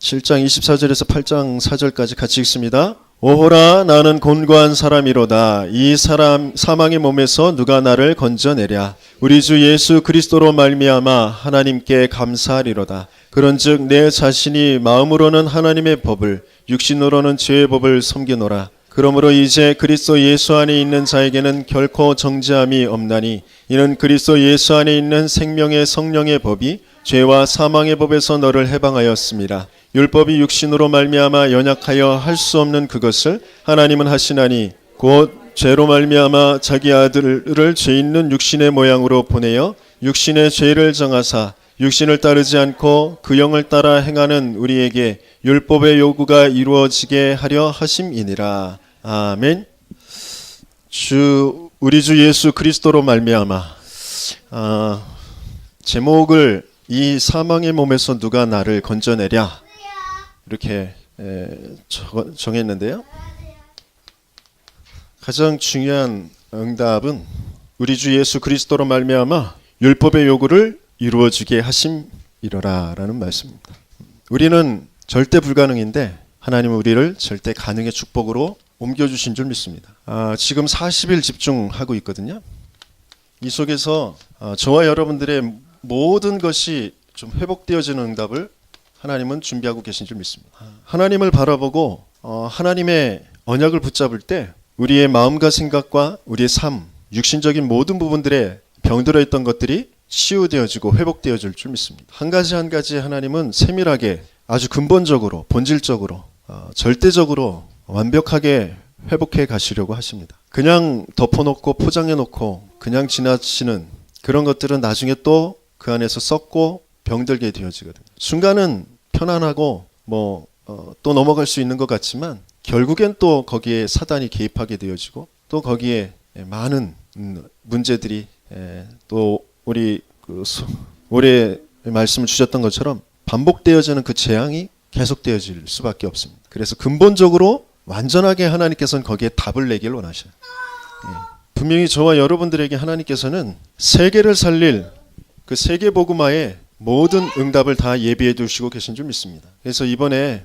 7장 24절에서 8장 4절까지 같이 읽습니다. 오호라 나는 곤고한 사람이로다. 이 사람 사망의 몸에서 누가 나를 건져내랴. 우리 주 예수 그리스도로 말미암아 하나님께 감사하리로다. 그런즉 내 자신이 마음으로는 하나님의 법을 육신으로는 죄의 법을 섬기노라. 그러므로 이제 그리스도 예수 안에 있는 자에게는 결코 정죄함이 없나니 이는 그리스도 예수 안에 있는 생명의 성령의 법이 죄와 사망의 법에서 너를 해방하였습니다. 율법이 육신으로 말미암아 연약하여 할 수 없는 그것을 하나님은 하시나니 곧 죄로 말미암아 자기 아들을 죄 있는 육신의 모양으로 보내어 육신의 죄를 정하사 육신을 따르지 않고 그 영을 따라 행하는 우리에게 율법의 요구가 이루어지게 하려 하심이니라. 아멘. 우리 주 예수 그리스도로 말미암아 제목을 이 사망의 몸에서 누가 나를 건져내랴 이렇게 정했는데요. 가장 중요한 응답은 우리 주 예수 그리스도로 말미암아 율법의 요구를 이루어지게 하심이로라라는 말씀입니다. 우리는 절대 불가능인데 하나님은 우리를 절대 가능의 축복으로 옮겨주신 줄 믿습니다. 지금 40일 집중하고 있거든요. 이 속에서 저와 여러분들의 모든 것이 좀 회복되어지는 응답을 하나님은 준비하고 계신 줄 믿습니다. 하나님을 바라보고 하나님의 언약을 붙잡을 때 우리의 마음과 생각과 우리의 삶, 육신적인 모든 부분들에 병들어 있던 것들이 치유되어지고 회복되어질 줄 믿습니다. 한 가지 한 가지 하나님은 세밀하게 아주 근본적으로 본질적으로 절대적으로 완벽하게 회복해 가시려고 하십니다. 그냥 덮어놓고 포장해놓고 그냥 지나치는 그런 것들은 나중에 또 그 안에서 썩고 병들게 되어지거든요. 순간은 편안하고 또 넘어갈 수 있는 것 같지만 결국엔 또 거기에 사단이 개입하게 되어지고 또 거기에 많은 문제들이 또 우리 올해 말씀을 주셨던 것처럼 반복되어지는 그 재앙이 계속되어질 수밖에 없습니다. 그래서 근본적으로 완전하게 하나님께서는 거기에 답을 내길 원하셔요. 분명히 저와 여러분들에게 하나님께서는 세계를 살릴 그 세계 복음화의 모든 응답을 다 예비해 두시고 계신 줄 믿습니다. 그래서 이번에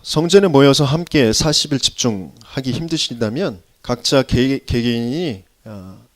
성전에 모여서 함께 40일 집중하기 힘드신다면 각자 개개인이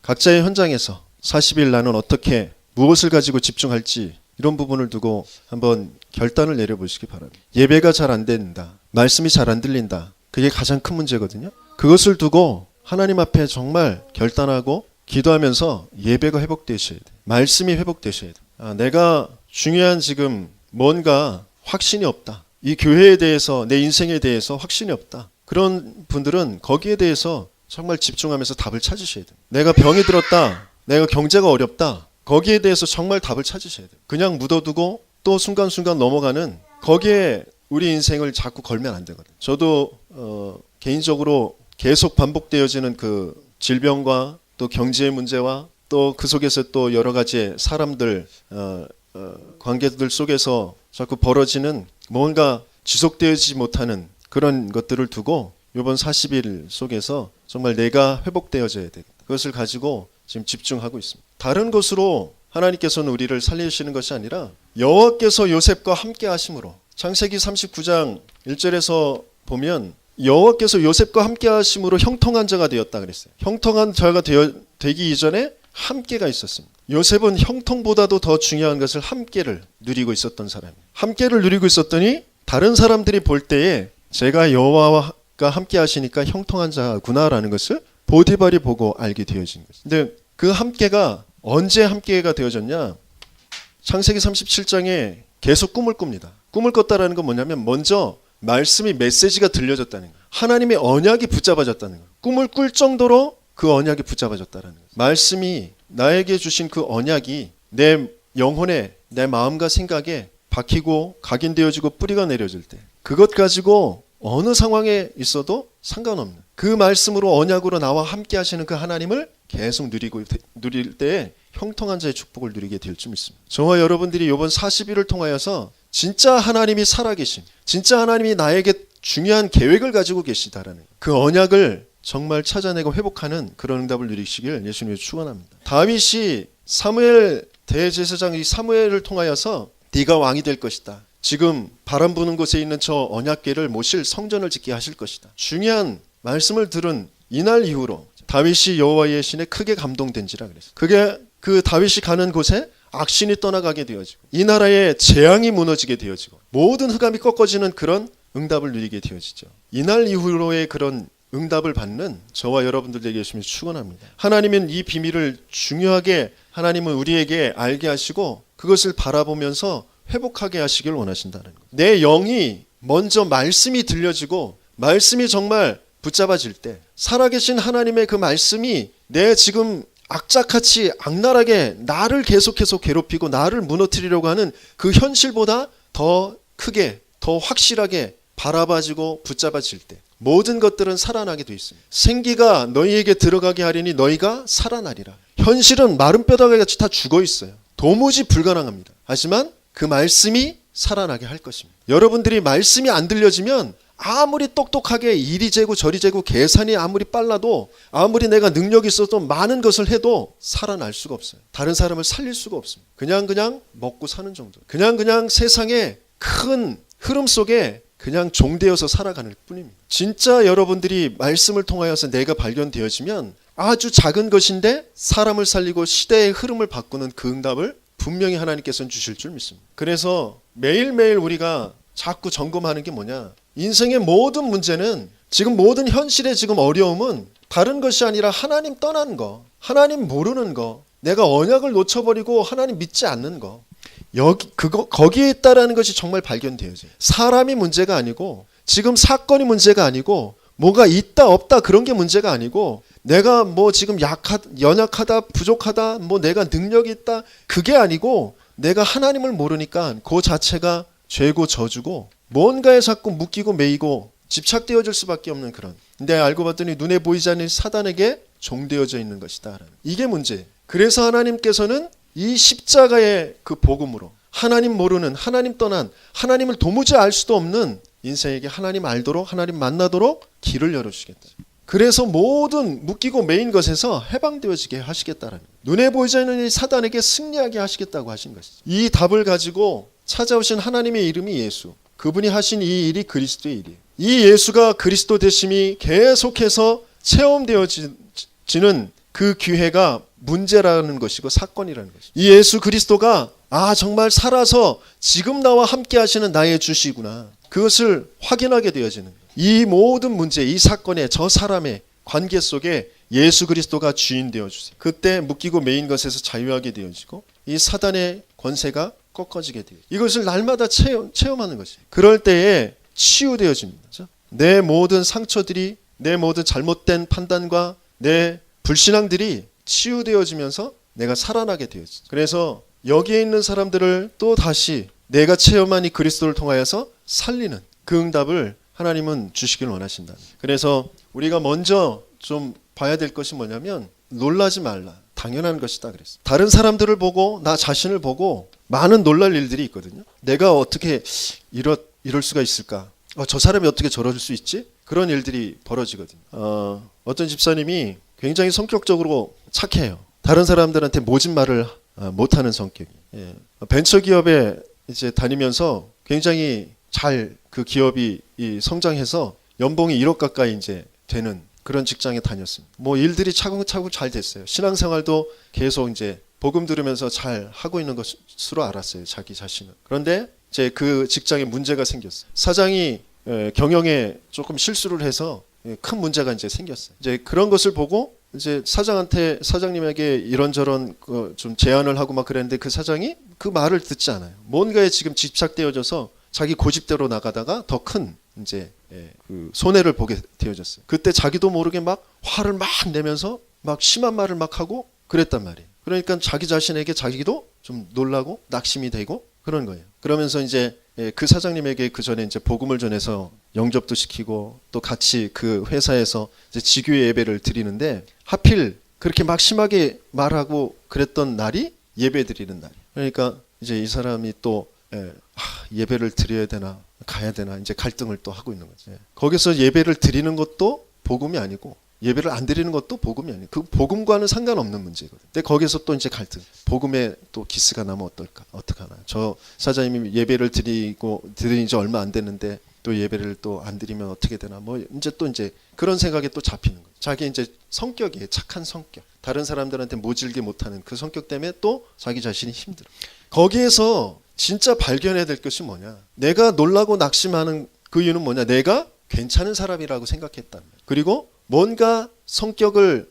각자의 현장에서 40일 나는 어떻게 무엇을 가지고 집중할지 이런 부분을 두고 한번 결단을 내려보시기 바랍니다. 예배가 잘 안 된다. 말씀이 잘 안 들린다. 그게 가장 큰 문제거든요. 그것을 두고 하나님 앞에 정말 결단하고 기도하면서 예배가 회복되셔야 돼요. 말씀이 회복되셔야 돼요. 내가 중요한 지금 뭔가 확신이 없다. 이 교회에 대해서 내 인생에 대해서 확신이 없다. 그런 분들은 거기에 대해서 정말 집중하면서 답을 찾으셔야 돼요. 내가 병이 들었다. 내가 경제가 어렵다. 거기에 대해서 정말 답을 찾으셔야 돼요. 그냥 묻어두고 또 순간순간 넘어가는 거기에 우리 인생을 자꾸 걸면 안 되거든요. 저도 개인적으로 계속 반복되어지는 그 질병과 또 경제의 문제와 또 그 속에서 또 여러 가지 사람들 관계들 속에서 자꾸 벌어지는 뭔가 지속되지 못하는 그런 것들을 두고 이번 40일 속에서 정말 내가 회복되어져야 되겠다. 그것을 가지고 지금 집중하고 있습니다. 다른 것으로 하나님께서는 우리를 살리시는 것이 아니라 여호와께서 요셉과 함께 하심으로 창세기 39장 1절에서 보면 여호와께서 요셉과 함께 하심으로 형통한 자가 되었다 그랬어요. 형통한 자가 되기 이전에 함께가 있었습니다. 요셉은 형통보다도 더 중요한 것을 함께를 누리고 있었던 사람이에요. 함께를 누리고 있었더니 다른 사람들이 볼 때에 제가 여호와가 함께 하시니까 형통한 자구나라는 것을 보디발이 보고 알게 되어진 거죠. 근데 그 함께가 언제 함께가 되어졌냐? 창세기 37장에 계속 꿈을 꿉니다. 꿈을 꿨다라는 건 뭐냐면 먼저 말씀이 메시지가 들려졌다는 거예요. 하나님의 언약이 붙잡아졌다는 거예요. 꿈을 꿀 정도로 그 언약이 붙잡아졌다는 거예요. 말씀이 나에게 주신 그 언약이 내 영혼에 내 마음과 생각에 박히고 각인되어지고 뿌리가 내려질 때 그것 가지고 어느 상황에 있어도 상관없는 그 말씀으로 언약으로 나와 함께 하시는 그 하나님을 계속 누릴 때에 형통한 자의 축복을 누리게 될 줄 믿습니다. 저와 여러분들이 이번 40일을 통하여서 진짜 하나님이 살아계신 진짜 하나님이 나에게 중요한 계획을 가지고 계시다라는 그 언약을 정말 찾아내고 회복하는 그런 응답을 누리시길 예수님이 축원합니다. 다윗이 사무엘 대제사장 이 사무엘을 통하여서 네가 왕이 될 것이다. 지금 바람 부는 곳에 있는 저 언약궤를 모실 성전을 짓게 하실 것이다. 중요한 말씀을 들은 이날 이후로 다윗이 여호와의 신에 크게 감동된지라 그랬어요. 그게 그 다윗이 가는 곳에 악신이 떠나가게 되어지고 이 나라의 재앙이 무너지게 되어지고 모든 흑암이 꺾어지는 그런 응답을 누리게 되어지죠. 이날 이후로의 그런 응답을 받는 저와 여러분들 되게 열심히 축원합니다. 하나님은 이 비밀을 중요하게 하나님은 우리에게 알게 하시고 그것을 바라보면서 회복하게 하시길 원하신다는 거예요. 내 영이 먼저 말씀이 들려지고 말씀이 정말 붙잡아질 때 살아계신 하나님의 그 말씀이 내 지금 악착같이 악랄하게 나를 계속해서 괴롭히고 나를 무너뜨리려고 하는 그 현실보다 더 크게 더 확실하게 바라봐지고 붙잡아질 때 모든 것들은 살아나게 돼 있습니다. 생기가 너희에게 들어가게 하리니 너희가 살아나리라. 현실은 마른 뼈다귀같이 다 죽어 있어요. 도무지 불가능합니다. 하지만 그 말씀이 살아나게 할 것입니다. 여러분들이 말씀이 안 들려지면 아무리 똑똑하게 이리 재고 저리 재고 계산이 아무리 빨라도 아무리 내가 능력이 있어도 많은 것을 해도 살아날 수가 없어요. 다른 사람을 살릴 수가 없습니다. 그냥 먹고 사는 정도. 그냥 세상의 큰 흐름 속에 그냥 종되어서 살아가는 뿐입니다. 진짜 여러분들이 말씀을 통하여서 내가 발견되어지면 아주 작은 것인데 사람을 살리고 시대의 흐름을 바꾸는 그 응답을 분명히 하나님께서는 주실 줄 믿습니다. 그래서 매일매일 우리가 자꾸 점검하는 게 뭐냐? 인생의 모든 문제는 지금 모든 현실의 지금 어려움은 다른 것이 아니라 하나님 떠난 거, 하나님 모르는 거, 내가 언약을 놓쳐버리고 하나님 믿지 않는 거, 거기에 있다라는 것이 정말 발견되어져요. 사람이 문제가 아니고 지금 사건이 문제가 아니고 뭐가 있다 없다 그런 게 문제가 아니고 내가 뭐 지금 연약하다 부족하다 뭐 내가 능력이 있다 그게 아니고 내가 하나님을 모르니까 그 자체가 죄고 저주고 뭔가에 자꾸 묶이고 매이고 집착되어질 수밖에 없는 그런. 근데 알고 봤더니 눈에 보이지 않는 사단에게 종되어져 있는 것이다. 이게 문제. 그래서 하나님께서는 이 십자가의 그 복음으로 하나님 모르는 하나님 떠난 하나님을 도무지 알 수도 없는 인생에게 하나님 알도록 하나님 만나도록 길을 열어주시겠다. 그래서 모든 묶이고 매인 것에서 해방되어지게 하시겠다라는 눈에 보이지 않는 이 사단에게 승리하게 하시겠다고 하신 것이죠. 이 답을 가지고 찾아오신 하나님의 이름이 예수. 그분이 하신 이 일이 그리스도의 일이에요. 이 예수가 그리스도 되심이 계속해서 체험되어지는 그 기회가 문제라는 것이고 사건이라는 것이죠. 이 예수 그리스도가 정말 살아서 지금 나와 함께 하시는 나의 주시구나. 그것을 확인하게 되어지는 거예요. 이 모든 문제, 이 사건의 저 사람의 관계 속에 예수 그리스도가 주인 되어주세요. 그때 묶이고 매인 것에서 자유하게 되어지고 이 사단의 권세가 꺾어지게 돼요. 이것을 날마다 체험하는 것이에요. 그럴 때에 치유되어집니다. 그렇죠? 내 모든 상처들이 내 모든 잘못된 판단과 내 불신앙들이 치유되어지면서 내가 살아나게 되어지죠. 그래서 여기에 있는 사람들을 또 다시 내가 체험한 이 그리스도를 통하여서 살리는 그 응답을 하나님은 주시길 원하신다. 그래서 우리가 먼저 좀 봐야 될 것이 뭐냐면 놀라지 말라. 당연한 것이다 그랬어요. 다른 사람들을 보고 나 자신을 보고 많은 놀랄 일들이 있거든요. 내가 어떻게 이럴 수가 있을까? 저 사람이 어떻게 저럴 수 있지? 그런 일들이 벌어지거든요. 어떤 집사님이 굉장히 성격적으로 착해요. 다른 사람들한테 모진 말을 못하는 성격이. 벤처기업에 이제 다니면서 굉장히 잘 그 기업이 성장해서 연봉이 1억 가까이 이제 되는 그런 직장에 다녔습니다. 뭐 일들이 차근차근 잘 됐어요. 신앙생활도 계속 이제 복음 들으면서 잘 하고 있는 것으로 알았어요. 자기 자신은. 그런데 이제 그 직장에 문제가 생겼어요. 사장이 경영에 조금 실수를 해서 큰 문제가 이제 생겼어요. 이제 그런 것을 보고 이제 사장님에게 이런저런 좀 제안을 하고 막 그랬는데 그 사장이 그 말을 듣지 않아요. 뭔가에 지금 집착되어져서 자기 고집대로 나가다가 더 큰 이제 그 손해를 보게 되어졌어요. 그때 자기도 모르게 막 화를 막 내면서 막 심한 말을 막 하고 그랬단 말이에요. 그러니까 자기 자신에게 자기도 좀 놀라고 낙심이 되고 그런 거예요. 그러면서 이제 그 사장님에게 그 전에 이제 복음을 전해서 영접도 시키고 또 같이 그 회사에서 이제 지교회 예배를 드리는데 하필 그렇게 막 심하게 말하고 그랬던 날이 예배 드리는 날. 그러니까 이제 이 사람이 또 예배를 드려야 되나 가야 되나 이제 갈등을 또 하고 있는 거죠. 거기서 예배를 드리는 것도 복음이 아니고 예배를 안 드리는 것도 복음이 아니에요. 그 복음과는 상관없는 문제거든요. 근데 거기서 또 이제 갈등. 복음에 또 기스가 나면 어떡하나. 저 사장님이 예배를 드린 지 얼마 안 됐는데 또 예배를 또 안 드리면 어떻게 되나. 뭐 이제 그런 생각에 또 잡히는 거예요. 자기 이제 성격이에요. 착한 성격. 다른 사람들한테 모질게 못하는 그 성격 때문에 또 자기 자신이 힘들어. 거기에서 진짜 발견해야 될 것이 뭐냐. 내가 놀라고 낙심하는 그 이유는 뭐냐. 내가 괜찮은 사람이라고 생각했단 말이에요. 그리고 뭔가 성격을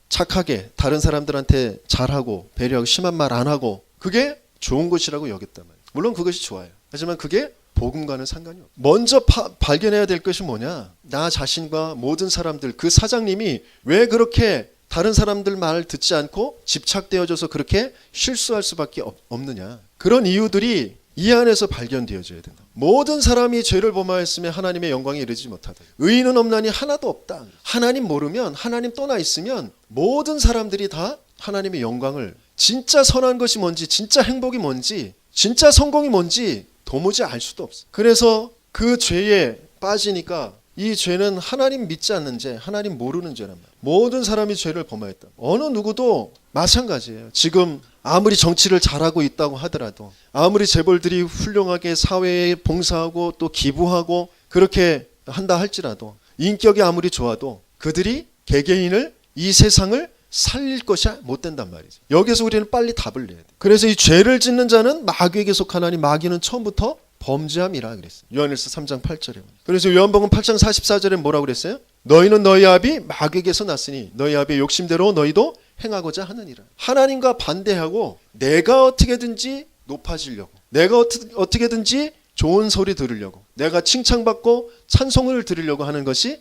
착하게 다른 사람들한테 잘하고 배려하고 심한 말 안 하고 그게 좋은 것이라고 여겼단 말이에요. 물론 그것이 좋아요. 하지만 그게 복음과는 상관이 없어요. 먼저 발견해야 될 것이 뭐냐. 나 자신과 모든 사람들, 그 사장님이 왜 그렇게 다른 사람들 말 듣지 않고 집착되어져서 그렇게 실수할 수밖에 없느냐. 그런 이유들이 이 안에서 발견되어져야 된다. 모든 사람이 죄를 범하였으며 하나님의 영광에 이르지 못하다. 의인은 없나니 하나도 없다. 하나님 모르면, 하나님 떠나 있으면 모든 사람들이 다 하나님의 영광을, 진짜 선한 것이 뭔지, 진짜 행복이 뭔지, 진짜 성공이 뭔지 도무지 알 수도 없어. 그래서 그 죄에 빠지니까 이 죄는 하나님 믿지 않는 죄, 하나님 모르는 죄란 말이에요. 모든 사람이 죄를 범하였다. 어느 누구도 마찬가지예요. 지금 아무리 정치를 잘하고 있다고 하더라도, 아무리 재벌들이 훌륭하게 사회에 봉사하고 또 기부하고 그렇게 한다 할지라도, 인격이 아무리 좋아도 그들이 개개인을, 이 세상을 살릴 것이 못 된단 말이죠. 여기서 우리는 빨리 답을 내야 돼. 그래서 이 죄를 짓는 자는 마귀에게 속하나니 마귀는 처음부터 범죄함이라 그랬어요. 요한일서 3장 8절에. 그래서 요한복음 8장 44절에 뭐라고 그랬어요? 너희는 너희 아비 마귀에게서 났으니 너희 아비의 욕심대로 너희도 행하고자 하느니라. 하나님과 반대하고 내가 어떻게든지 높아지려고, 내가 어떻게든지 좋은 소리 들으려고, 내가 칭찬받고 찬송을 들으려고 하는 것이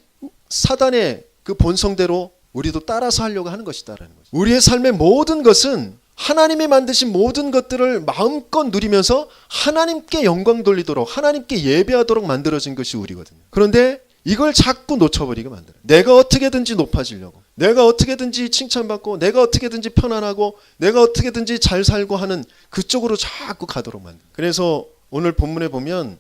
사단의 그 본성대로 우리도 따라서 하려고 하는 것이다라는 거죠. 우리의 삶의 모든 것은 하나님이 만드신 모든 것들을 마음껏 누리면서 하나님께 영광 돌리도록, 하나님께 예배하도록 만들어진 것이 우리거든요. 그런데 이걸 자꾸 놓쳐버리게 만들어요. 내가 어떻게든지 높아지려고, 내가 어떻게든지 칭찬받고, 내가 어떻게든지 편안하고, 내가 어떻게든지 잘 살고 하는 그쪽으로 자꾸 가도록 만들어요. 그래서 오늘 본문에 보면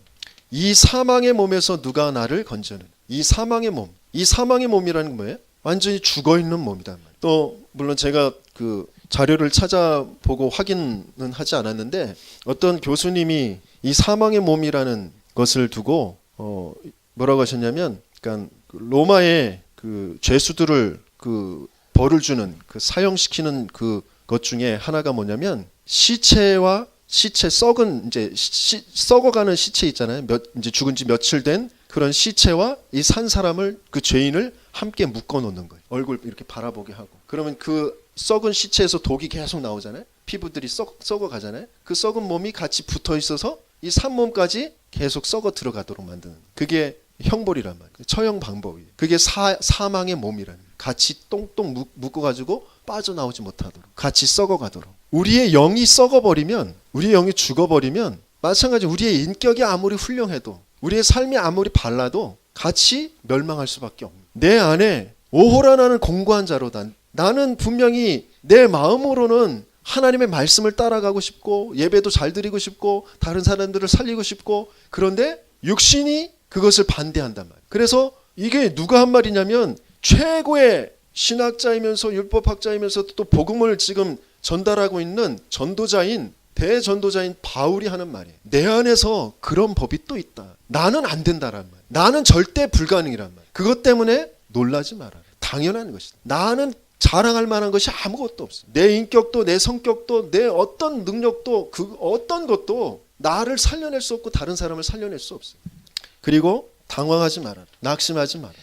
이 사망의 몸에서 누가 나를 건져는, 이 사망의 몸, 이 사망의 몸이라는 건 뭐예요? 완전히 죽어있는 몸이란 말이에요. 또 물론 제가 그 자료를 찾아보고 확인은 하지 않았는데 어떤 교수님이 이 사망의 몸이라는 것을 두고 뭐라고 하셨냐면, 그러니까 로마의 그 죄수들을 그 벌을 주는, 그 사형시키는 그 것 중에 하나가 뭐냐면 시체와 시체, 썩은 이제 썩어가는 시체 있잖아요. 이제 죽은 지 며칠 된 그런 시체와 이 산 사람을, 그 죄인을 함께 묶어 놓는 거예요. 얼굴 이렇게 바라보게 하고. 그러면 그 썩은 시체에서 독이 계속 나오잖아요. 피부들이 썩어 가잖아요. 그 썩은 몸이 같이 붙어 있어서 이 산몸까지 계속 썩어 들어가도록 만드는, 그게 형벌이란 말이에요. 처형 방법이에요. 그게 사망의 몸이라는 거예요. 같이 똥똥 묶어 가지고 빠져나오지 못하도록, 같이 썩어 가도록. 우리의 영이 썩어버리면, 우리의 영이 죽어버리면 마찬가지로 우리의 인격이 아무리 훌륭해도, 우리의 삶이 아무리 발라도 같이 멸망할 수밖에 없는, 내 안에 오호라 나는 공고한 자로다. 나는 분명히 내 마음으로는 하나님의 말씀을 따라가고 싶고 예배도 잘 드리고 싶고 다른 사람들을 살리고 싶고, 그런데 육신이 그것을 반대한단 말이에요. 그래서 이게 누가 한 말이냐면 최고의 신학자이면서 율법학자이면서 또 복음을 지금 전달하고 있는 전도자인, 대전도자인 바울이 하는 말이에요. 내 안에서 그런 법이 또 있다. 나는 안 된다란 말. 나는 절대 불가능이란 말. 그것 때문에 놀라지 마라. 당연한 것이다. 나는 자랑할 만한 것이 아무것도 없어. 내 인격도, 내 성격도, 내 어떤 능력도, 그 어떤 것도 나를 살려낼 수 없고 다른 사람을 살려낼 수 없어. 그리고 당황하지 마라. 낙심하지 마라.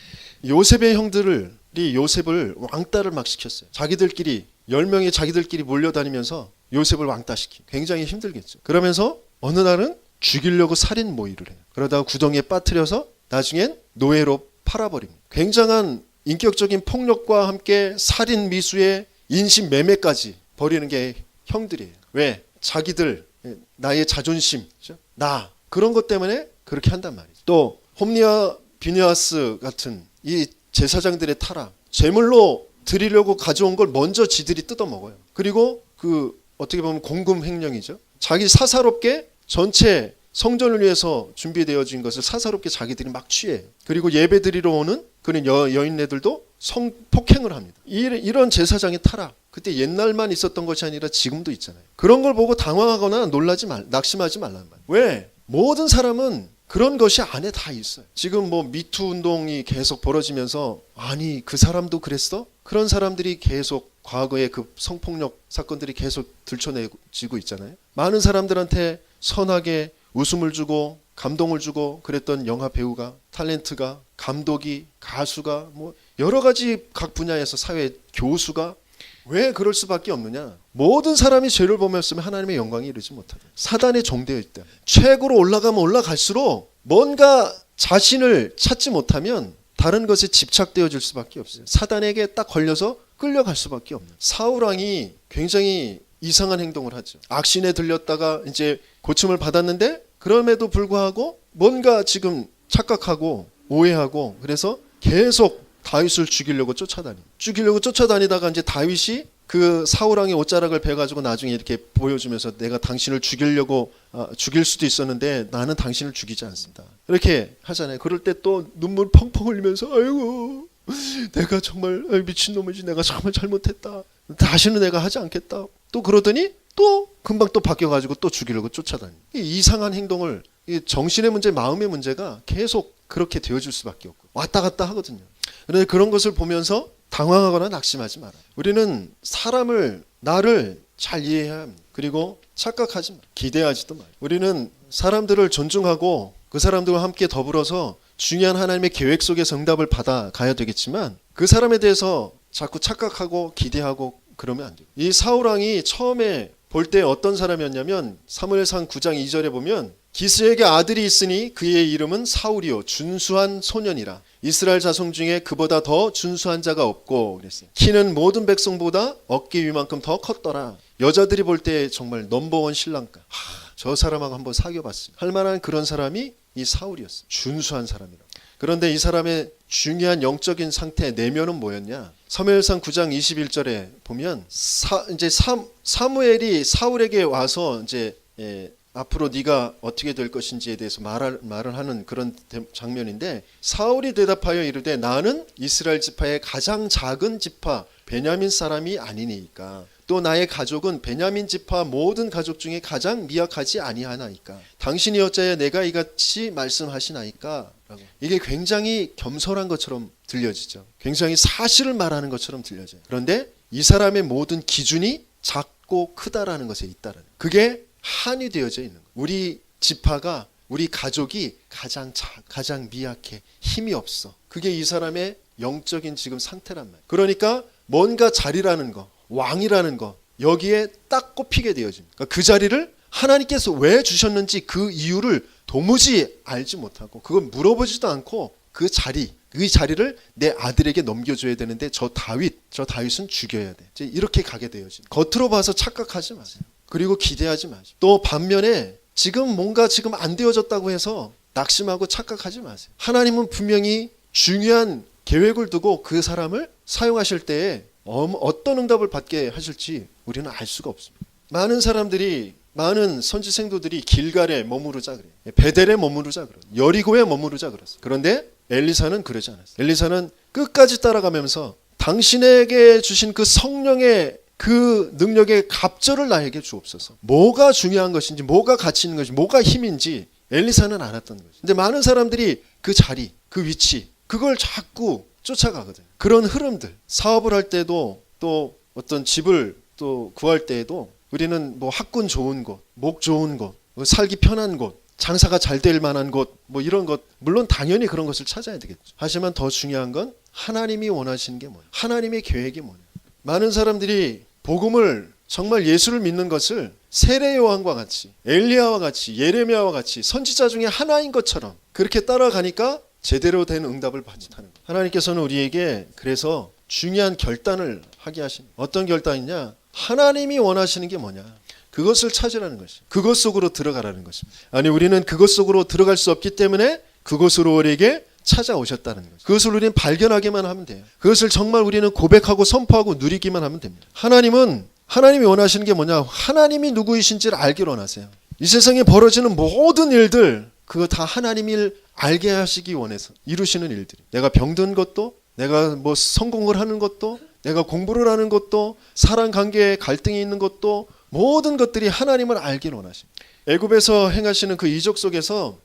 요셉의 형들이 요셉을 왕따를 막 시켰어요. 자기들끼리 10명이 자기들끼리 몰려다니면서 요셉을 왕따시키. 굉장히 힘들겠죠. 그러면서 어느 날은 죽이려고 살인 모의를 해요. 그러다가 구덩이에 빠뜨려서 나중엔 노예로 팔아버립니다. 굉장한 인격적인 폭력과 함께 살인 미수에 인신 매매까지 벌이는 게 형들이에요. 왜? 자기들, 나의 자존심, 나, 그런 것 때문에 그렇게 한단 말이죠. 또 홈리와 비느하스 같은 이 제사장들의 타락, 제물로 드리려고 가져온 걸 먼저 지들이 뜯어먹어요. 그리고 그 어떻게 보면 공금 횡령이죠. 자기 사사롭게 전체 성전을 위해서 준비되어진 것을 사사롭게 자기들이 막 취해. 그리고 예배 드리러 오는 그런 여인네들도 성폭행을 합니다. 이런 제사장의 타락, 그때 옛날만 있었던 것이 아니라 지금도 있잖아요. 그런 걸 보고 당황하거나 낙심하지 말라는 말. 왜? 모든 사람은 그런 것이 안에 다 있어요. 지금 뭐 미투 운동이 계속 벌어지면서 아니 그 사람도 그랬어? 그런 사람들이 계속 과거의 그 성폭력 사건들이 계속 들춰내지고 있잖아요. 많은 사람들한테 선하게 웃음을 주고 감동을 주고 그랬던 영화 배우가, 탤런트가, 감독이, 가수가, 뭐 여러 가지 각 분야에서 사회 교수가 왜 그럴 수밖에 없느냐? 모든 사람이 죄를 범했으면 하나님의 영광에 이르지 못하다. 사단의 종되어 있다. 최고로 올라가면 올라갈수록 뭔가 자신을 찾지 못하면 다른 것에 집착되어질 수밖에 없어요. 사단에게 딱 걸려서 끌려갈 수밖에 없는. 사울 왕이 굉장히 이상한 행동을 하죠. 악신에 들렸다가 이제 고침을 받았는데 그럼에도 불구하고 뭔가 지금 착각하고 오해하고 그래서 계속 다윗을 죽이려고 쫓아다니다가 이제 다윗이 그 사울 왕의 옷자락을 베가지고 나중에 이렇게 보여주면서 내가 당신을 죽일 수도 있었는데 나는 당신을 죽이지 않습니다. 이렇게 하잖아요. 그럴 때 또 눈물 펑펑 흘리면서 아이고 내가 정말 미친놈이지, 내가 정말 잘못했다, 다시는 내가 하지 않겠다. 또 그러더니 또 금방 또 바뀌어가지고 또 죽이려고 쫓아다니는 이상한 행동을, 정신의 문제, 마음의 문제가 계속 그렇게 되어질 수밖에 없고 왔다 갔다 하거든요. 그런데 그런 것을 보면서 당황하거나 낙심하지 마라. 우리는 나를 잘 이해해야 합니다. 그리고 착각하지 마. 기대하지도 마. 우리는 사람들을 존중하고 그 사람들과 함께 더불어서 중요한 하나님의 계획 속에서 응답을 받아가야 되겠지만 그 사람에 대해서 자꾸 착각하고 기대하고 그러면 안 돼요. 이 사울 왕이 처음에 볼 때 어떤 사람이었냐면 사무엘상 9장 2절에 보면 기스에게 아들이 있으니 그의 이름은 사울이요 준수한 소년이라. 이스라엘 자손 중에 그보다 더 준수한 자가 없고 그랬어요. 키는 모든 백성보다 어깨 위만큼 더 컸더라. 여자들이 볼 때 정말 넘버원 신랑감. 저 사람하고 한번 사귀어봤어요. 할 만한 그런 사람이 이 사울이었어요. 준수한 사람이라고. 그런데 이 사람의 중요한 영적인 상태 내면은 뭐였냐? 사무엘상 9장 21절에 보면 이제 사무엘이 사울에게 와서 이제 앞으로 네가 어떻게 될 것인지에 대해서 말을 하는 그런 장면인데 사울이 대답하여 이르되 나는 이스라엘 지파의 가장 작은 지파 베냐민 사람이 아니니까 또 나의 가족은 베냐민 지파 모든 가족 중에 가장 미약하지 아니하나이까 당신이 어찌하여 내가 이같이 말씀하시나이까 라고. 이게 굉장히 겸손한 것처럼 들려지죠. 굉장히 사실을 말하는 것처럼 들려져요. 그런데 이 사람의 모든 기준이 작고 크다라는 것에 있다라는, 그게 한이 되어져 있는 거예요. 우리 지파가, 우리 가족이 가장 미약해, 힘이 없어. 그게 이 사람의 영적인 지금 상태란 말이에요. 그러니까 뭔가 자리라는 거, 왕이라는 거, 여기에 딱 꼽히게 되어집니다. 그러니까 그 자리를 하나님께서 왜 주셨는지 그 이유를 도무지 알지 못하고 그걸 물어보지도 않고 그 자리를 내 아들에게 넘겨줘야 되는데 저 다윗은 죽여야 돼. 이제 이렇게 가게 되어집니다. 겉으로 봐서 착각하지 마세요. 그리고 기대하지 마세요. 또 반면에 지금 뭔가 지금 안 되어졌다고 해서 낙심하고 착각하지 마세요. 하나님은 분명히 중요한 계획을 두고 그 사람을 사용하실 때에 어떤 응답을 받게 하실지 우리는 알 수가 없습니다. 많은 선지생도들이 길갈에 머무르자 그래요. 베델에 머무르자 그래요. 여리고에 머무르자 그랬어요. 그런데 엘리사는 그러지 않았어요. 엘리사는 끝까지 따라가면서 당신에게 주신 그 성령의 그 능력의 갑절을 나에게 주옵소서. 뭐가 중요한 것인지, 뭐가 가치 있는 것인지, 뭐가 힘인지 엘리사는 알았던 거죠. 근데 많은 사람들이 그 자리, 그 위치, 그걸 자꾸 쫓아가거든요. 그런 흐름들, 사업을 할 때도 또 어떤 집을 또 구할 때에도 우리는 뭐 학군 좋은 곳, 목 좋은 곳, 살기 편한 곳, 장사가 잘 될 만한 곳, 뭐 이런 것, 물론 당연히 그런 것을 찾아야 되겠죠. 하지만 더 중요한 건 하나님이 원하시는 게 뭐냐, 하나님의 계획이 뭐냐. 많은 사람들이 복음을, 정말 예수를 믿는 것을 세례 요한과 같이, 엘리야와 같이, 예레미야와 같이 선지자 중에 하나인 것처럼 그렇게 따라가니까 제대로 된 응답을 받지 못하는 거예요. 하나님께서는 우리에게 그래서 중요한 결단을 하게 하십니다. 어떤 결단이냐? 하나님이 원하시는 게 뭐냐? 그것을 찾으라는 것이죠. 그것 속으로 들어가라는 것입니다. 아니, 우리는 그것 속으로 들어갈 수 없기 때문에 그것으로 우리에게 찾아오셨다는 거죠. 그것을 우리는 발견하기만 하면 돼요. 그것을 정말 우리는 고백하고 선포하고 누리기만 하면 됩니다. 하나님이 원하시는 게 뭐냐? 하나님이 누구이신지를 알기를 원하세요. 이 세상에 벌어지는 모든 일들, 그거 다 하나님을 알게 하시기 원해서 이루시는 일들이. 내가 병든 것도 내가 뭐 성공을 하는 것도, 내가 공부를 하는 것도, 사람 관계에 갈등이 있는 것도, 모든 것들이 하나님을 알기를 원하십니다. 애굽에서 행하시는 그 이적 속에서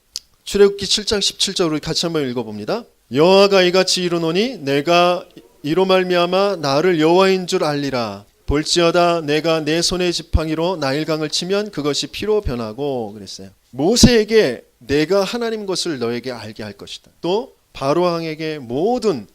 출애굽기 7장 17절 우리 같이 한번 읽어봅니다. 여호와가 이같이 이르노니 내가 이로 말미암아 나를 여호와인 줄 알리라. 볼지어다 내가 내 손의 지팡이로 나일강을 치면 그것이 피로 변하고 그랬어요. 모세에게 내가 하나님 것을 너에게 알게 할 것이다. 또 바로 왕에게 모든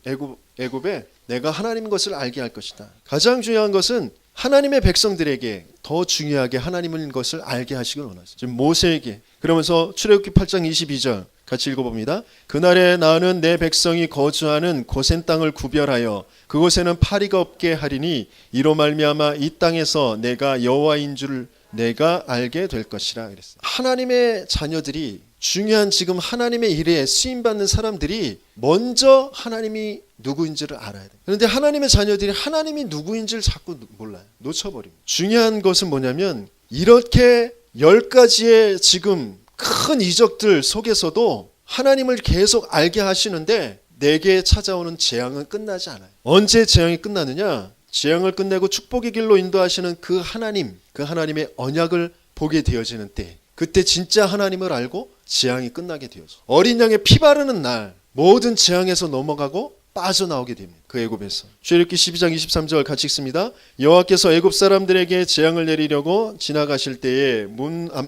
애굽에 내가 하나님 것을 알게 할 것이다. 가장 중요한 것은 하나님의 백성들에게 더 중요하게 하나님인 것을 알게 하시길 원하시죠. 지금 모세에게 그러면서 출애굽기 8장 22절 같이 읽어봅니다. 그날에 나는 내 백성이 거주하는 고센 땅을 구별하여 그곳에는 파리가 없게 하리니 이로 말미암아 이 땅에서 내가 여호와인 줄 내가 알게 될 것이라 그랬어요. 하나님의 자녀들이 중요한 지금 하나님의 일에 쓰임받는 사람들이 먼저 하나님이 누구인지를 알아야 돼요. 그런데 하나님의 자녀들이 하나님이 누구인지를 자꾸 몰라요. 놓쳐버립니다. 중요한 것은 뭐냐면 이렇게 10가지의 지금 큰 이적들 속에서도 하나님을 계속 알게 하시는데 내게 찾아오는 재앙은 끝나지 않아요. 언제 재앙이 끝나느냐? 재앙을 끝내고 축복의 길로 인도하시는 그 하나님의 언약을 보게 되어지는 때, 그때 진짜 하나님을 알고 재앙이 끝나게 되어져. 어린 양의 피 바르는 날 모든 재앙에서 넘어가고 빠져나오게 됩니다. 그 애굽에서. 출애굽기 12장 23절 같이 읽습니다. 여호와께서 애굽 사람들에게 재앙을 내리려고 지나가실 때에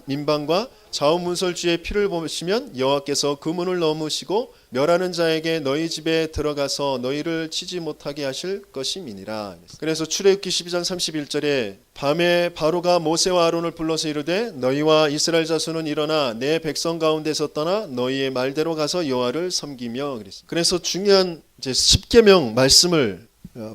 민방과 좌우 문설주의 피를 보시면 여호와께서 그 문을 넘으시고 멸하는 자에게 너희 집에 들어가서 너희를 치지 못하게 하실 것임이니라. 그래서 출애굽기 12장 31절에 밤에 바로가 모세와 아론을 불러서 이르되 너희와 이스라엘 자손은 일어나 내 백성 가운데서 떠나 너희의 말대로 가서 여호와를 섬기며 그랬어요. 그래서 중요한 이제 10계명 말씀을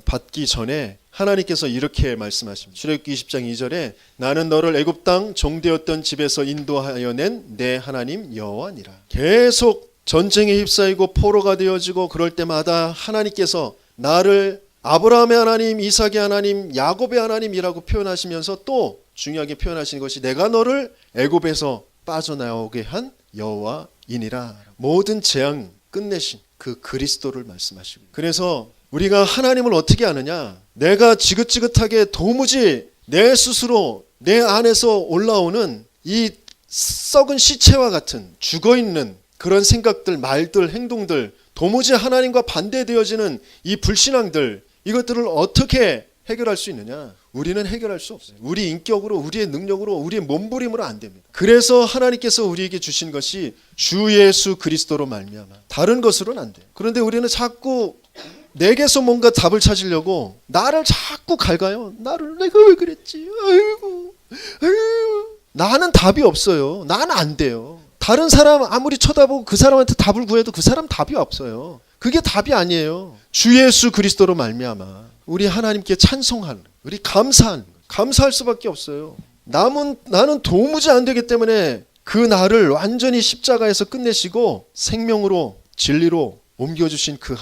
받기 전에 하나님께서 이렇게 말씀하십니다. 출애굽기 20장 2절에 나는 너를 애굽 땅 종되었던 집에서 인도하여 낸 내 하나님 여호와니라. 계속 전쟁에 휩싸이고 포로가 되어지고 그럴 때마다 하나님께서 나를 아브라함의 하나님, 이삭의 하나님, 야곱의 하나님이라고 표현하시면서 또 중요하게 표현하시는 것이 내가 너를 애굽에서 빠져나오게 한 여호와이니라. 모든 재앙 끝내신 그 그리스도를 말씀하시고, 그래서 우리가 하나님을 어떻게 아느냐? 내가 지긋지긋하게 도무지 내 스스로 내 안에서 올라오는 이 썩은 시체와 같은 죽어있는 그런 생각들, 말들, 행동들, 도무지 하나님과 반대되어지는 이 불신앙들, 이것들을 어떻게 해결할 수 있느냐? 우리는 해결할 수 없어요. 우리 인격으로, 우리의 능력으로, 우리의 몸부림으로 안 됩니다. 그래서 하나님께서 우리에게 주신 것이 주 예수 그리스도로 말미암아. 다른 것으로는 안 돼요. 그런데 우리는 자꾸 내게서 뭔가 답을 찾으려고 나를 자꾸 갈가요. 내가 왜 그랬지? 아이고. 나는 답이 없어요. 나는 안 돼요. 다른 사람 아무리 쳐다보고 그 사람한테 답을 구해도 그 사람 답이 없어요. 그게 답이 아니에요. 주 예수 그리스도로 말미암아 우리 하나님께 찬송하는, 우리 감사할 수밖에 없어요. 나는 도무지 안 되기 때문에 그 나를 완전히 십자가에서 끝내시고 생명으로 진리로 옮겨주신 그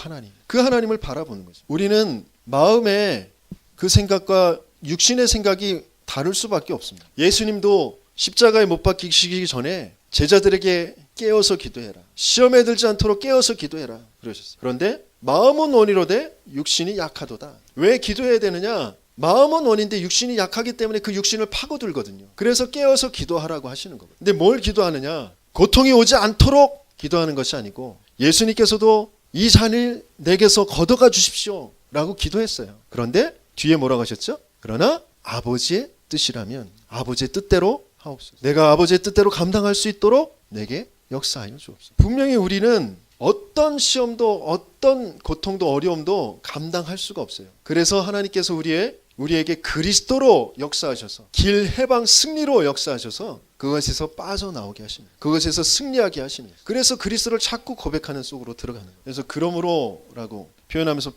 하나님을 바라보는 거죠. 우리는 마음에 그 생각과 육신의 생각이 다를 수밖에 없습니다. 예수님도 십자가에 못 박히시기 전에 제자들에게 깨어서 기도해라. 시험에 들지 않도록 깨어서 기도해라. 그러셨어요. 그런데 마음은 원이로되 육신이 약하도다. 왜 기도해야 되느냐? 마음은 원인데 육신이 약하기 때문에 그 육신을 파고들거든요. 그래서 깨어서 기도하라고 하시는 거거든요. 근데 뭘 기도하느냐? 고통이 오지 않도록 기도하는 것이 아니고 예수님께서도 이 잔을 내게서 걷어가 주십시오 라고 기도했어요. 그런데 뒤에 뭐라고 하셨죠? 그러나 아버지의 뜻이라면 아버지의 뜻대로 하옵소서. 내가 아버지의 뜻대로 감당할 수 있도록 내게 역사하여 주옵소서. 분명히 우리는 어떤 시험도 어떤 고통도 어려움도 감당할 수가 없어요. 그래서 하나님께서 우리에게 그리스도로 역사하셔서 길 해방 승리로 역사하셔서 그것에서 빠져나오게 하십니다. 그것에서 승리하게 하십니다. 그래서 그리스도를 자꾸 고백하는 속으로 들어가는 거예요. 그래서 그러므로라고 표현하면서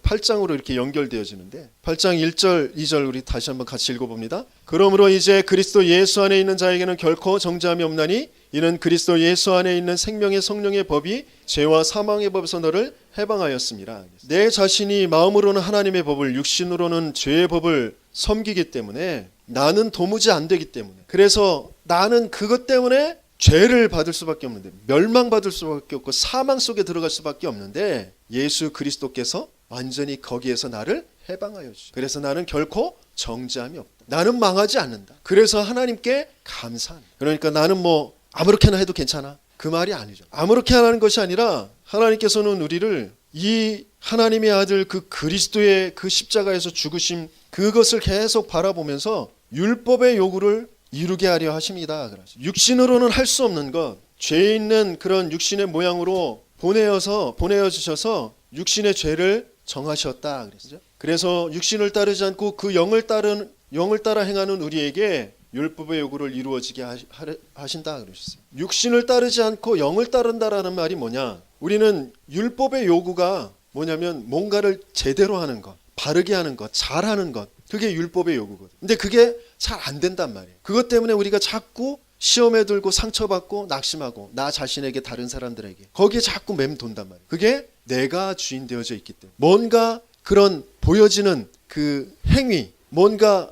8장으로 이렇게 연결되어지는데 8장 1절 2절 우리 다시 한번 같이 읽어봅니다. 그러므로 이제 그리스도 예수 안에 있는 자에게는 결코 정죄함이 없나니 이는 그리스도 예수 안에 있는 생명의 성령의 법이 죄와 사망의 법에서 너를 해방하였습니다. 내 자신이 마음으로는 하나님의 법을, 육신으로는 죄의 법을 섬기기 때문에 나는 도무지 안 되기 때문에, 그래서 나는 그것 때문에 죄를 받을 수밖에 없는데, 멸망받을 수밖에 없고 사망 속에 들어갈 수밖에 없는데, 예수 그리스도께서 완전히 거기에서 나를 해방하여 주시고, 그래서 나는 결코 정죄함이 없다. 나는 망하지 않는다. 그래서 하나님께 감사한다. 그러니까 나는 뭐 아무렇게나 해도 괜찮아, 그 말이 아니죠. 아무렇게나 하는 것이 아니라 하나님께서는 우리를 이 하나님의 아들 그 그리스도의 그 십자가에서 죽으심, 그것을 계속 바라보면서 율법의 요구를 이루게 하려 하십니다. 육신으로는 할 수 없는 것, 죄 있는 그런 육신의 모양으로 보내어 주셔서 육신의 죄를 정하셨다 그랬죠. 그래서 육신을 따르지 않고 그 영을 따라 행하는 우리에게 율법의 요구를 이루어지게 하신다 그러셨어요. 육신을 따르지 않고 영을 따른다라는 말이 뭐냐? 우리는 율법의 요구가 뭐냐면 뭔가를 제대로 하는 것, 바르게 하는 것, 잘하는 것, 그게 율법의 요구거든. 근데 그게 잘 안 된단 말이에요. 그것 때문에 우리가 자꾸 시험에 들고 상처받고 낙심하고, 나 자신에게, 다른 사람들에게 거기에 자꾸 맴돈단 말이에요. 그게 내가 주인 되어져 있기 때문에 뭔가 그런 보여지는 그 행위, 뭔가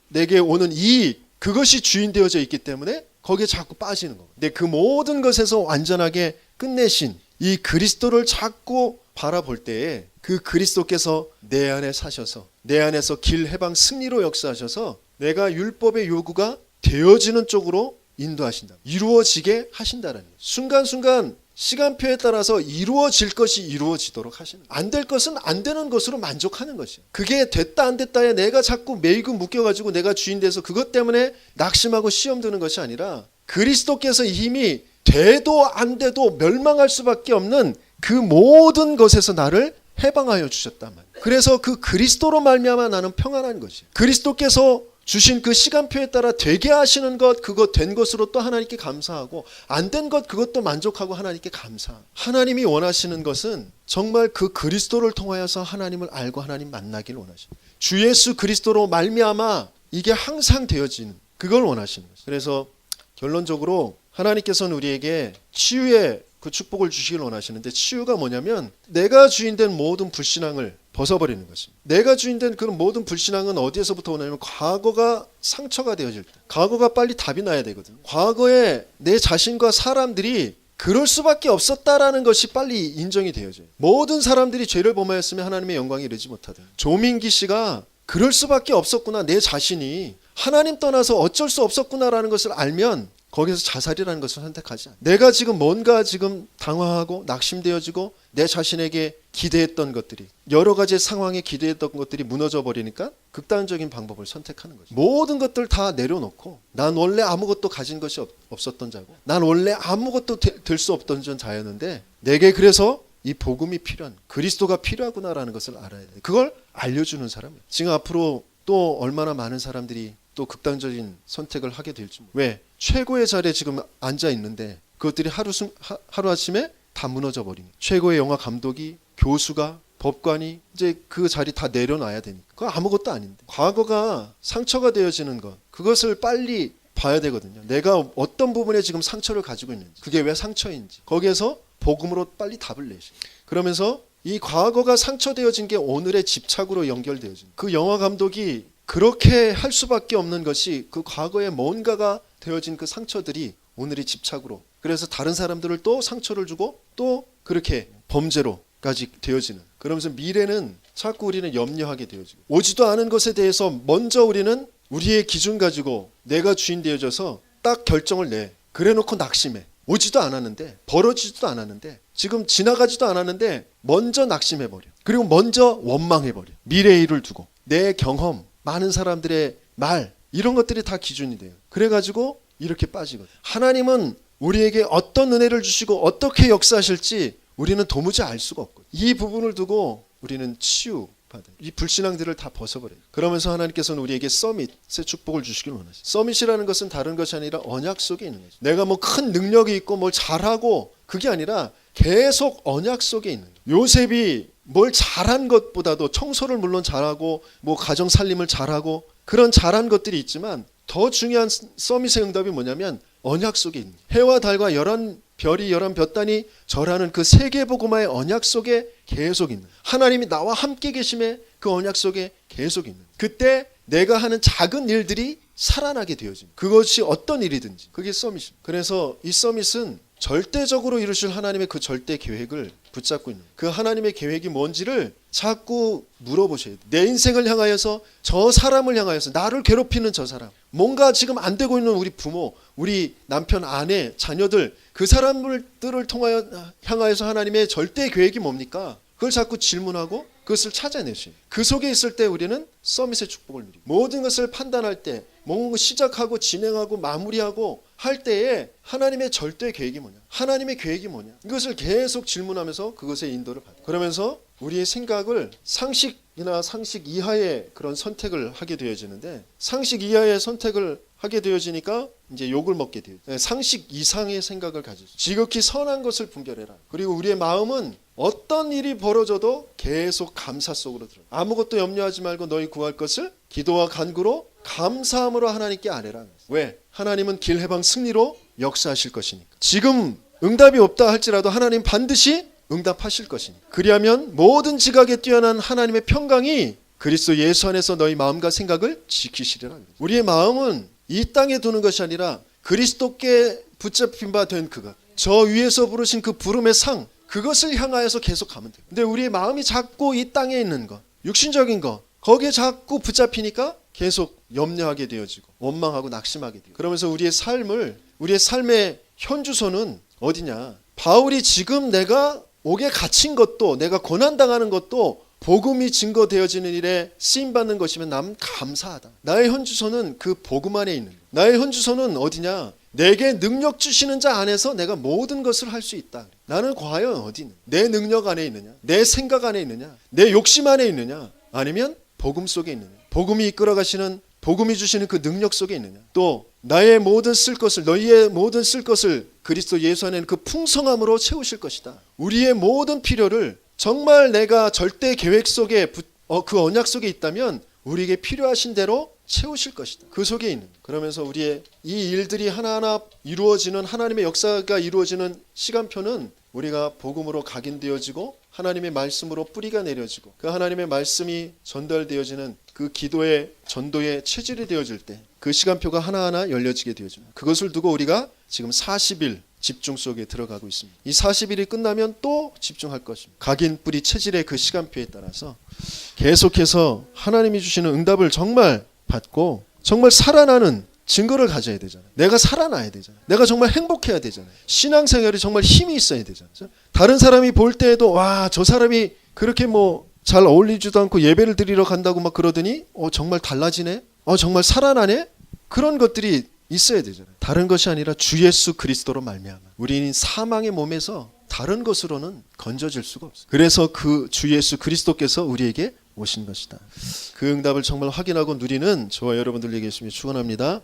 내게 오는 이익, 그것이 주인 되어져 있기 때문에 거기에 자꾸 빠지는 거예요. 근데 그 모든 것에서 완전하게 끝내신 이 그리스도를 자꾸 바라볼 때에 그 그리스도께서 내 안에 사셔서 내 안에서 길 해방 승리로 역사하셔서 내가 율법의 요구가 되어지는 쪽으로 인도하신다. 이루어지게 하신다는 거예요. 순간순간 시간표에 따라서 이루어질 것이 이루어지도록 하시는 거예요. 안 될 것은 안 되는 것으로 만족하는 것이에요. 그게 됐다 안 됐다에 내가 자꾸 매이고 묶여가지고 내가 주인 돼서 그것 때문에 낙심하고 시험 드는 것이 아니라, 그리스도께서 이미 돼도 안 돼도 멸망할 수밖에 없는 그 모든 것에서 나를 해방하여 주셨단 말이에요. 그래서 그 그리스도로 말미암아 나는 평안한 것이에요. 그리스도께서 주신 그 시간표에 따라 되게 하시는 것, 그거 된 것으로 또 하나님께 감사하고, 안 된 것 그것도 만족하고 하나님께 감사하고. 하나님이 원하시는 것은 정말 그 그리스도를 통하여서 하나님을 알고 하나님 만나기를 원하십니다. 주 예수 그리스도로 말미암아 이게 항상 되어지는, 그걸 원하시는 것이죠. 그래서 결론적으로 하나님께서는 우리에게 치유의 그 축복을 주시길 원하시는데, 치유가 뭐냐면 내가 주인된 모든 불신앙을 벗어버리는 것입니다. 내가 주인된 그런 모든 불신앙은 어디에서부터 오냐면 과거가 상처가 되어질 때, 과거가 빨리 답이 나야 되거든요. 과거에 내 자신과 사람들이 그럴 수밖에 없었다라는 것이 빨리 인정이 되어져요. 모든 사람들이 죄를 범하였으면 하나님의 영광에 이르지 못하다. 조민기 씨가 그럴 수밖에 없었구나, 내 자신이 하나님 떠나서 어쩔 수 없었구나라는 것을 알면 거기서 자살이라는 것을 선택하지 않아요. 내가 지금 뭔가 지금 당황하고 낙심되어지고 내 자신에게 기대했던 것들이, 여러 가지 상황에 기대했던 것들이 무너져 버리니까 극단적인 방법을 선택하는 거죠. 모든 것들 다 내려놓고, 난 원래 아무것도 가진 것이 없었던 자고, 난 원래 아무것도 될 수 없던 자였는데 내게 그래서 이 복음이 필요한, 그리스도가 필요하구나라는 것을 알아야 돼요. 그걸 알려주는 사람이에요. 지금 앞으로 또 얼마나 많은 사람들이 또 극단적인 선택을 하게 될지. 왜? 최고의 자리에 지금 앉아 있는데 그것들이 하루아침에 다 무너져 버린 거예요. 최고의 영화 감독이, 교수가, 법관이 이제 그 자리 다 내려놔야 되니까. 그거 아무것도 아닌데. 과거가 상처가 되어지는 것, 그것을 빨리 봐야 되거든요. 내가 어떤 부분에 지금 상처를 가지고 있는지, 그게 왜 상처인지, 거기에서 복음으로 빨리 답을 내시고, 그러면서 이 과거가 상처되어진 게 오늘의 집착으로 연결되어진, 그 영화 감독이 그렇게 할 수밖에 없는 것이 그 과거에 뭔가가 되어진 그 상처들이 오늘의 집착으로, 그래서 다른 사람들을 또 상처를 주고 또 그렇게 범죄로까지 되어지는, 그러면서 미래는 자꾸 우리는 염려하게 되어지고, 오지도 않은 것에 대해서 먼저 우리는 우리의 기준 가지고 내가 주인 되어져서 딱 결정을 내. 그래놓고 낙심해. 오지도 않았는데, 벌어지지도 않았는데, 지금 지나가지도 않았는데 먼저 낙심해버려. 그리고 먼저 원망해버려. 미래의 일을 두고 내 경험, 많은 사람들의 말, 이런 것들이 다 기준이 돼요. 그래가지고 이렇게 빠지거든. 하나님은 우리에게 어떤 은혜를 주시고 어떻게 역사하실지 우리는 도무지 알 수가 없거든. 이 부분을 두고 우리는 치유받아요. 이 불신앙들을 다 벗어버려요. 그러면서 하나님께서는 우리에게 서밋의 축복을 주시길 원하세요. 서밋이라는 것은 다른 것이 아니라 언약 속에 있는 거죠. 내가 뭐 큰 능력이 있고 뭘 잘하고, 그게 아니라 계속 언약 속에 있는 거예요. 요셉이 뭘 잘한 것보다도, 청소를 물론 잘하고 뭐 가정 살림을 잘하고 그런 잘한 것들이 있지만, 더 중요한 서밋의 응답이 뭐냐면 언약 속에 있는, 해와 달과 11별이 11볕단이 절하는 그 세계복음화의 언약 속에 계속 있는, 하나님이 나와 함께 계심에 그 언약 속에 계속 있는, 그때 내가 하는 작은 일들이 살아나게 되어집니다. 그것이 어떤 일이든지 그게 서밋입니다. 그래서 이 서밋은 절대적으로 이루실 하나님의 그 절대 계획을 붙잡고 있는 그 하나님의 계획이 뭔지를 자꾸 물어보셔야 돼요. 내 인생을 향하여서 저 사람을 향하여서 나를 괴롭히는 저 사람, 뭔가 지금 안 되고 있는 우리 부모, 우리 남편, 아내, 자녀들, 그 사람들을 통하여 향하여서 하나님의 절대 계획이 뭡니까? 그걸 자꾸 질문하고 그것을 찾아내시요. 그 속에 있을 때 우리는 서밋의 축복을 누리고 모든 것을 판단할 때 뭔가 시작하고 진행하고 마무리하고 할 때에 하나님의 절대 계획이 뭐냐? 하나님의 계획이 뭐냐? 이것을 계속 질문하면서 그것의 인도를 받아요. 그러면서 우리의 생각을 상식이나 상식 이하의 그런 선택을 하게 되어지는데 상식 이하의 선택을 하게 되어지니까 이제 욕을 먹게 돼요. 상식 이상의 생각을 가지죠. 지극히 선한 것을 분별해라. 그리고 우리의 마음은 어떤 일이 벌어져도 계속 감사 속으로 들어요. 아무것도 염려하지 말고 너희 구할 것을 기도와 간구로 감사함으로 하나님께 아뢰라. 왜? 하나님은 길해방 승리로 역사하실 것이니까. 지금 응답이 없다 할지라도 하나님 반드시 응답하실 것이니까. 그리하면 모든 지각에 뛰어난 하나님의 평강이 그리스도 예수 안에서 너희 마음과 생각을 지키시리라. 우리의 마음은 이 땅에 두는 것이 아니라 그리스도께 붙잡힌 바 된 그것, 저 위에서 부르신 그 부름의 상, 그것을 향하여서 계속 가면 돼요. 근데 우리의 마음이 자꾸 이 땅에 있는 것, 육신적인 것, 거기에 자꾸 붙잡히니까 계속 염려하게 되어지고 원망하고 낙심하게 돼요. 그러면서 우리의 삶의 현주소는 어디냐? 바울이 지금 내가 옥에 갇힌 것도, 내가 고난당하는 것도 복음이 증거되어지는 일에 쓰임받는 것이면 남 감사하다. 나의 현주소는 그 복음 안에 있는 거예요. 나의 현주소는 어디냐? 내게 능력 주시는 자 안에서 내가 모든 것을 할 수 있다. 나는 과연 어디 있느냐? 내 능력 안에 있느냐? 내 생각 안에 있느냐? 내 욕심 안에 있느냐? 아니면 복음 속에 있느냐? 복음이 이끌어가시는, 복음이 주시는 그 능력 속에 있느냐? 또 나의 모든 쓸 것을, 너희의 모든 쓸 것을 그리스도 예수 안에는 그 풍성함으로 채우실 것이다. 우리의 모든 필요를 정말 내가 절대 계획 속에 그 언약 속에 있다면 우리에게 필요하신 대로 채우실 것이다. 그 속에 있는. 그러면서 우리의 이 일들이 하나하나 이루어지는, 하나님의 역사가 이루어지는 시간표는 우리가 복음으로 각인되어지고 하나님의 말씀으로 뿌리가 내려지고 그 하나님의 말씀이 전달되어지는 그 기도의 전도의 체질이 되어질 때 그 시간표가 하나하나 열려지게 되어집니다. 그것을 두고 우리가 지금 40일 집중 속에 들어가고 있습니다. 이 40일이 끝나면 또 집중할 것입니다. 각인 뿌리 체질의 그 시간표에 따라서 계속해서 하나님이 주시는 응답을 정말 받고 정말 살아나는 증거를 가져야 되잖아요. 내가 살아나야 되잖아요. 내가 정말 행복해야 되잖아요. 신앙생활이 정말 힘이 있어야 되잖아요. 다른 사람이 볼 때에도 와, 저 사람이 그렇게 뭐 잘 어울리지도 않고 예배를 드리러 간다고 막 그러더니 정말 달라지네? 정말 살아나네? 그런 것들이 있어야 되잖아요. 다른 것이 아니라 주 예수 그리스도로 말미암아 우리는 사망의 몸에서 다른 것으로는 건져질 수가 없어요. 그래서 그 주 예수 그리스도께서 우리에게 오신 것이다. 그 응답을 정말 확인하고 누리는 저와 여러분들 되게 열심히 축원합니다.